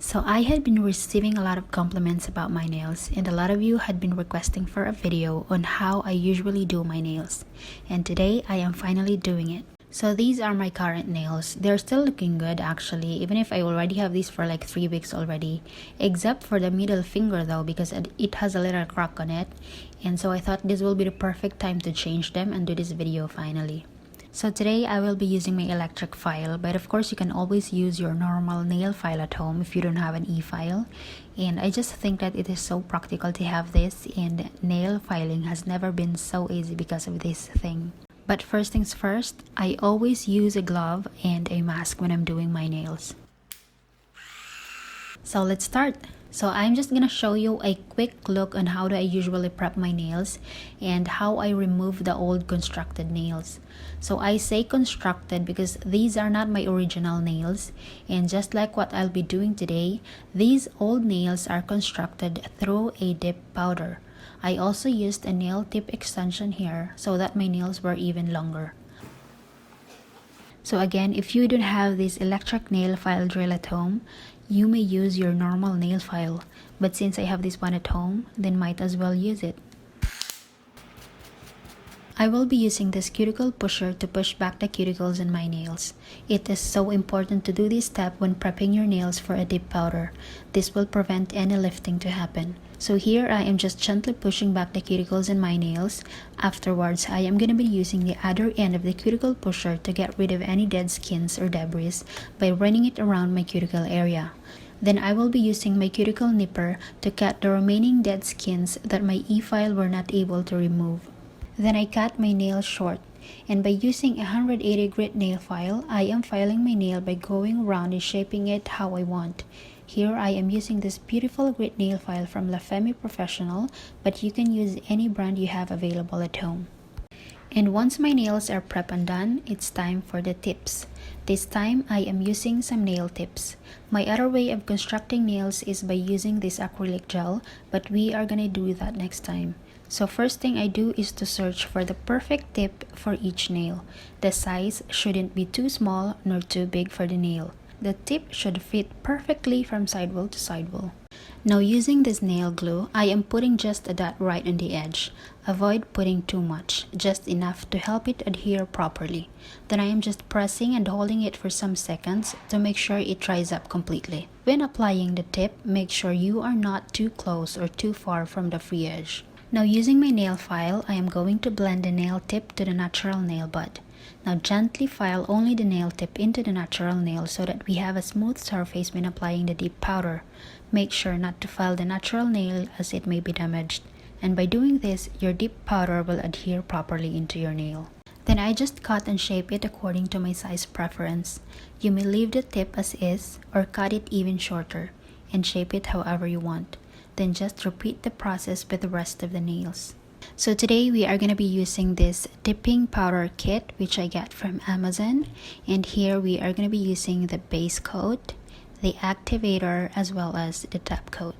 So I had been receiving a lot of compliments about my nails, and a lot of you had been requesting for a video on how I usually do my nails, and today I am finally doing it. So these are my current nails. They're still looking good actually, even if I already have these for like 3 weeks already, except for the middle finger though, because it has a little crack on it, and so I thought this will be the perfect time to change them and do this video finally. So today I will be using my electric file, but of course you can always use your normal nail file at home if you don't have an e-file. And I just think that it is so practical to have this, and nail filing has never been so easy because of this thing. But first things first, I always use a glove and a mask when I'm doing my nails. So let's start. So I'm just gonna show you a quick look on how do I usually prep my nails and how I remove the old constructed nails. So I say constructed because these are not my original nails, and just like what I'll be doing today, these old nails are constructed through a dip powder. I also used a nail tip extension here so that my nails were even longer. So again, if you don't have this electric nail file drill at home, you may use your normal nail file, but since I have this one at home, then might as well use it. I will be using this cuticle pusher to push back the cuticles in my nails. It is so important to do this step when prepping your nails for a dip powder. This will prevent any lifting to happen. So here I am just gently pushing back the cuticles in my nails. Afterwards, I am going to be using the other end of the cuticle pusher to get rid of any dead skins or debris by running it around my cuticle area. Then I will be using my cuticle nipper to cut the remaining dead skins that my e-file were not able to remove. Then I cut my nail short, and by using a 180 grit nail file, I am filing my nail by going around and shaping it how I want. Here I am using this beautiful grit nail file from La Femme Professional, but you can use any brand you have available at home. And once my nails are prepped and done, it's time for the tips. This time I am using some nail tips. My other way of constructing nails is by using this acrylic gel, but we are gonna do that next time. So first thing I do is to search for the perfect tip for each nail. The size shouldn't be too small nor too big for the nail. The tip should fit perfectly from sidewall to sidewall. Now using this nail glue, I am putting just a dot right on the edge. Avoid putting too much, just enough to help it adhere properly. Then I am just pressing and holding it for some seconds to make sure it dries up completely. When applying the tip, make sure you are not too close or too far from the free edge. Now using my nail file, I am going to blend the nail tip to the natural nail bud. Now gently file only the nail tip into the natural nail so that we have a smooth surface when applying the dip powder. Make sure not to file the natural nail as it may be damaged. And by doing this, your dip powder will adhere properly into your nail. Then I just cut and shape it according to my size preference. You may leave the tip as is or cut it even shorter and shape it however you want. Then just repeat the process with the rest of the nails. So today we are going to be using this dipping powder kit which I got from Amazon, and here we are going to be using the base coat, the activator, as well as the top coat.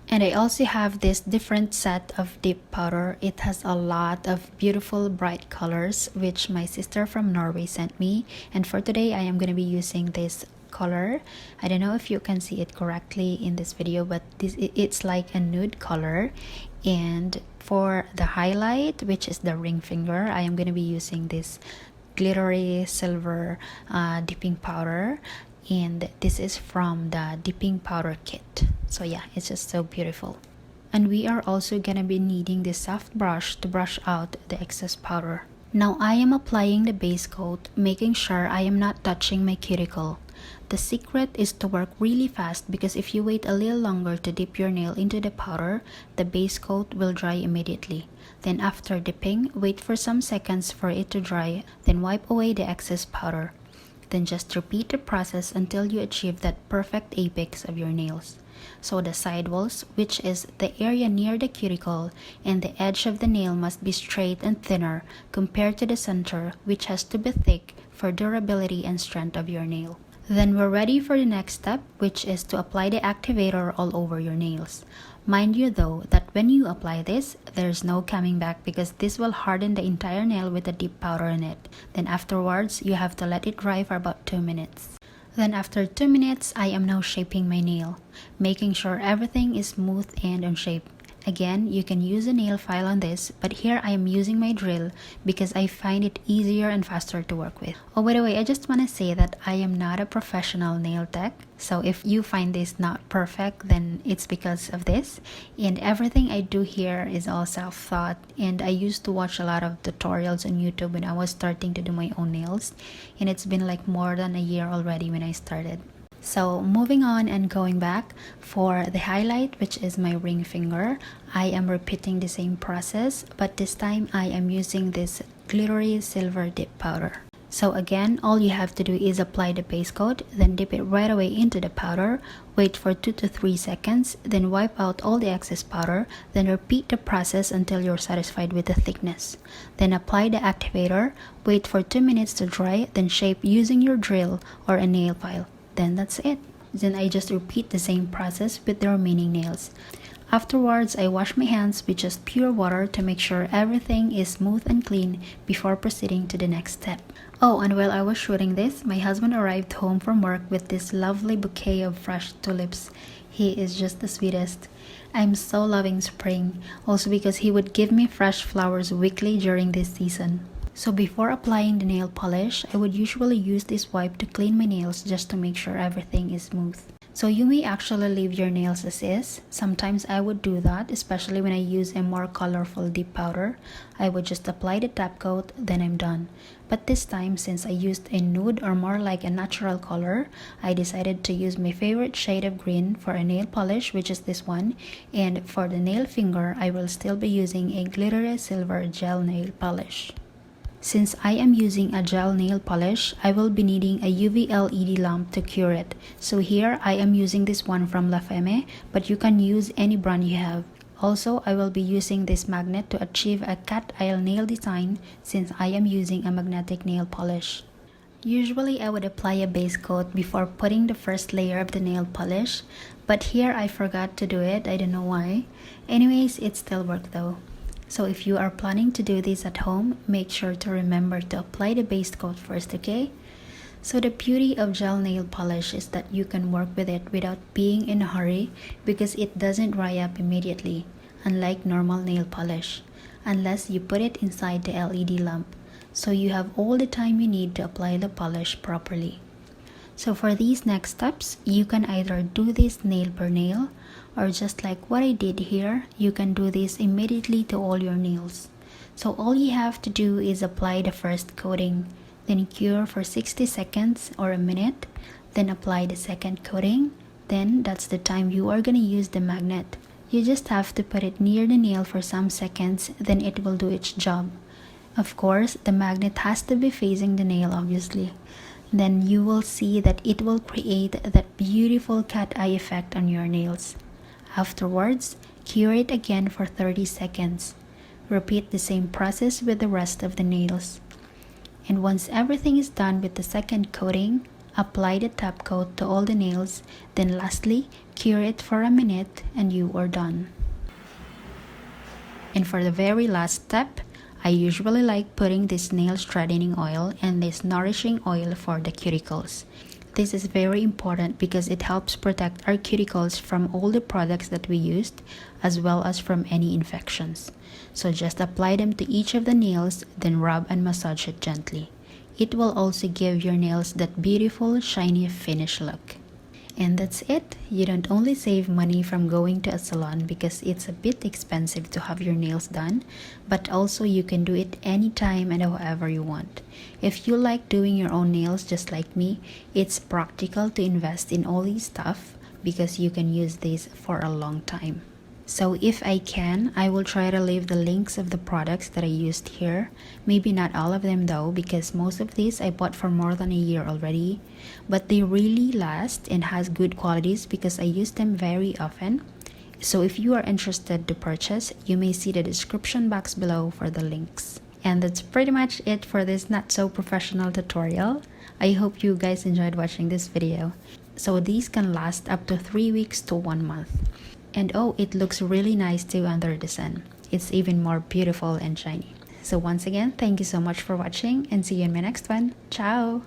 And I also have this different set of dip powder. It has a lot of beautiful bright colors which my sister from Norway sent me, and for today I am going to be using this color. I don't know if you can see it correctly in this video, but it's like a nude color. And for the highlight, which is the ring finger, I am going to be using this glittery silver dipping powder, and this is from the dipping powder kit. So yeah, it's just so beautiful. And we are also going to be needing this soft brush to brush out the excess powder. Now I am applying the base coat, making sure I am not touching my cuticle. The secret is to work really fast, because if you wait a little longer to dip your nail into the powder, the base coat will dry immediately. Then after dipping, wait for some seconds for it to dry, then wipe away the excess powder. Then just repeat the process until you achieve that perfect apex of your nails. So the sidewalls, which is the area near the cuticle, and the edge of the nail must be straight and thinner compared to the center, which has to be thick for durability and strength of your nail. Then we're ready for the next step, which is to apply the activator all over your nails. Mind you though that when you apply this, there's no coming back, because this will harden the entire nail with the dip powder in it. Then afterwards, you have to let it dry for about 2 minutes. Then after 2 minutes, I am now shaping my nail, making sure everything is smooth and on shape. Again, you can use a nail file on this, but here I am using my drill because I find it easier and faster to work with. Oh, by the way, I just want to say that I am not a professional nail tech, so if you find this not perfect, then it's because of this. And everything I do here is all self-taught, and I used to watch a lot of tutorials on YouTube when I was starting to do my own nails, and it's been like more than a year already when I started. So moving on and going back, for the highlight, which is my ring finger, I am repeating the same process, but this time I am using this glittery silver dip powder. So again, all you have to do is apply the base coat, then dip it right away into the powder, wait for 2 to 3 seconds, then wipe out all the excess powder, then repeat the process until you're satisfied with the thickness. Then apply the activator, wait for 2 minutes to dry, then shape using your drill or a nail file. Then that's it. Then I just repeat the same process with the remaining nails. Afterwards, I wash my hands with just pure water to make sure everything is smooth and clean before proceeding to the next step. Oh, and while I was shooting this, my husband arrived home from work with this lovely bouquet of fresh tulips. He is just the sweetest. I'm so loving spring, also because he would give me fresh flowers weekly during this season. So before applying the nail polish, I would usually use this wipe to clean my nails just to make sure everything is smooth. So you may actually leave your nails as is. Sometimes I would do that, especially when I use a more colorful dip powder. I would just apply the top coat, then I'm done. But this time, since I used a nude or more like a natural color, I decided to use my favorite shade of green for a nail polish, which is this one. And for the nail finger, I will still be using a glittery silver gel nail polish. Since I am using a gel nail polish, I will be needing a UV LED lamp to cure it. So here I am using this one from La Femme, but you can use any brand you have. Also, I will be using this magnet to achieve a cat eye nail design since I am using a magnetic nail polish. Usually I would apply a base coat before putting the first layer of the nail polish, but here I forgot to do it. I don't know why. Anyways, it still worked though. So if you are planning to do this at home, make sure to remember to apply the base coat first, okay? So the beauty of gel nail polish is that you can work with it without being in a hurry because it doesn't dry up immediately, unlike normal nail polish, unless you put it inside the LED lamp. So you have all the time you need to apply the polish properly. So for these next steps, you can either do this nail per nail, or just like what I did here, you can do this immediately to all your nails. So all you have to do is apply the first coating, then cure for 60 seconds or a minute, then apply the second coating, then that's the time you are gonna use the magnet. You just have to put it near the nail for some seconds, then it will do its job. Of course, the magnet has to be facing the nail obviously. Then you will see that it will create that beautiful cat eye effect on your nails. Afterwards, cure it again for 30 seconds. Repeat the same process with the rest of the nails. And once everything is done with the second coating, apply the top coat to all the nails, then lastly, cure it for a minute and you are done. And for the very last step, I usually like putting this nail strengthening oil and this nourishing oil for the cuticles. This is very important because it helps protect our cuticles from all the products that we used, as well as from any infections. So just apply them to each of the nails, then rub and massage it gently. It will also give your nails that beautiful, shiny finish look. And that's it. You don't only save money from going to a salon because it's a bit expensive to have your nails done, but also you can do it anytime and however you want. If you like doing your own nails just like me, it's practical to invest in all these stuff because you can use these for a long time. So if I can, I will try to leave the links of the products that I used here. Maybe not all of them though, because most of these I bought for more than a year already. But they really last and has good qualities because I use them very often. So if you are interested to purchase, you may see the description box below for the links. And that's pretty much it for this not so professional tutorial. I hope you guys enjoyed watching this video. So these can last up to 3 weeks to 1 month. And oh, it looks really nice too under the sun. It's even more beautiful and shiny. So once again, thank you so much for watching and see you in my next one. Ciao!